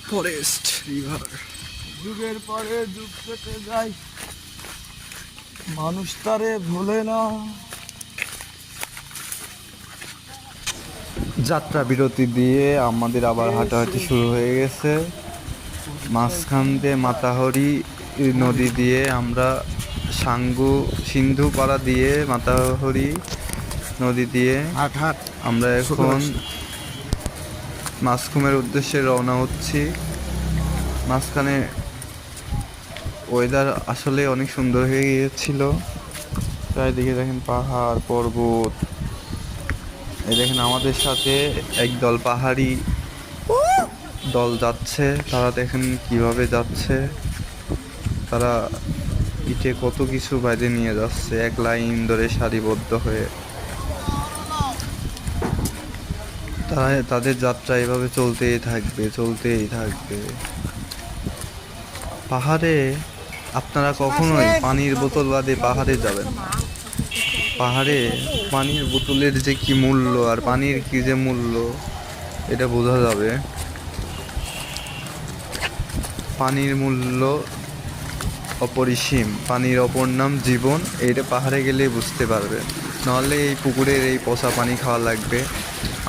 Forest river. যুগের পরে যুগ কেটে যায়, মানুষ তারে ভোলে না। যাত্রা বিরতি দিয়ে আমাদের আবার হাঁটাহাঁটি শুরু হয়ে গেছে। মাঝখান দিয়ে মাতাহরি নদী দিয়ে আমরা সিন্ধুপাড়া দিয়ে মাতাহরি নদী দিয়ে হাট হাট আমরা এখন মাসখুমের উদ্দেশ্যে রওনা হচ্ছি। মাঝখানে ওয়েদার আসলে অনেক সুন্দর হয়ে গিয়েছিল। চারিদিকে দেখেন পাহাড় পর্বত। এই দেখেন আমাদের সাথে একদল পাহাড়ি দল যাচ্ছে। তারা দেখেন কিভাবে যাচ্ছে। তারা পিঠে কত কিছু বাইরে নিয়ে যাচ্ছে, এক লাইন ধরে সারিবদ্ধ হয়ে। তাদের যাত্রা এভাবে চলতেই থাকবে। পাহাড়ে আপনারা কখনোই পানির বোতল বাদে পাহাড়ে যাবেন না। পাহাড়ে পানির বোতলের যে কি মূল্য আর পানির কি যে মূল্য এটা বোঝা যাবে। পানির মূল্য অপরিসীম, পানির অপর নাম জীবন। এইটা পাহাড়ে গেলে বুঝতে পারবেন, নাহলে এই পুকুরের এই পচা পানি খাওয়া লাগবে।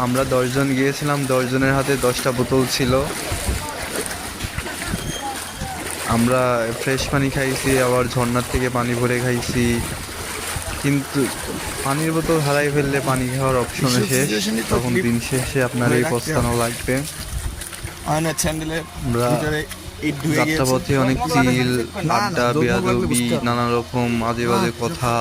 আমরা 10 জন গিয়েছিলাম, 10 জনের হাতে 10টা বোতল ছিল। আমরা ফ্রেশ পানি খাইছি, আবার ঝর্ণার থেকে পানি ভরে খাইছি। কিন্তু পানির বোতল হারাই ফেললে পানি খাওয়ার অপশন শেষ, তখন দিন শেষে আপনার এই পস্তানো লাগবে। আমরা যাত্রাপথে অনেক চিল আড্ডা বেয়াদবি নানা রকম আজে বাজে কথা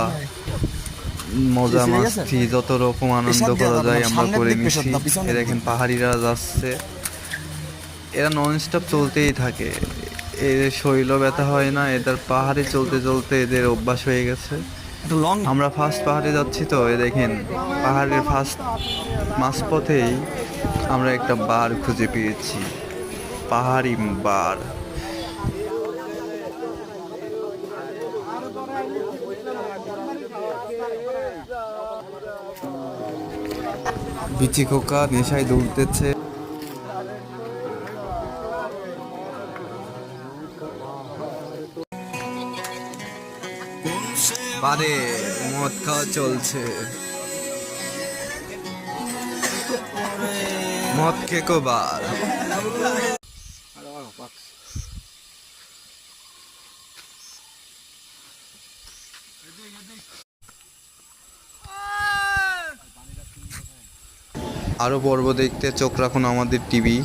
মজা মাস্তি যত রকম আনন্দ করা যায় আমরা করে নিছি। এ দেখেন পাহাড়িরা যাচ্ছে, এরা নন স্টপ চলতেই থাকে। এদের শরীরও ব্যথা হয় না, এদের পাহাড়ে চলতে চলতে এদের অভ্যাস হয়ে গেছে। আমরা ফার্স্ট পাহাড়ে যাচ্ছি তো এ দেখেন পাহাড়ের ফার্স্ট মাঝপথেই আমরা একটা বার খুঁজে পেয়েছি, পাহাড়ি বার। বিচি খোকা নেশায় দৌড়তেছে। বারে মদ খাওয়া চলছে, মদ খেকো বার। আরো পর্ব দেখতে চোখ রাখুন আমাদের টিভি।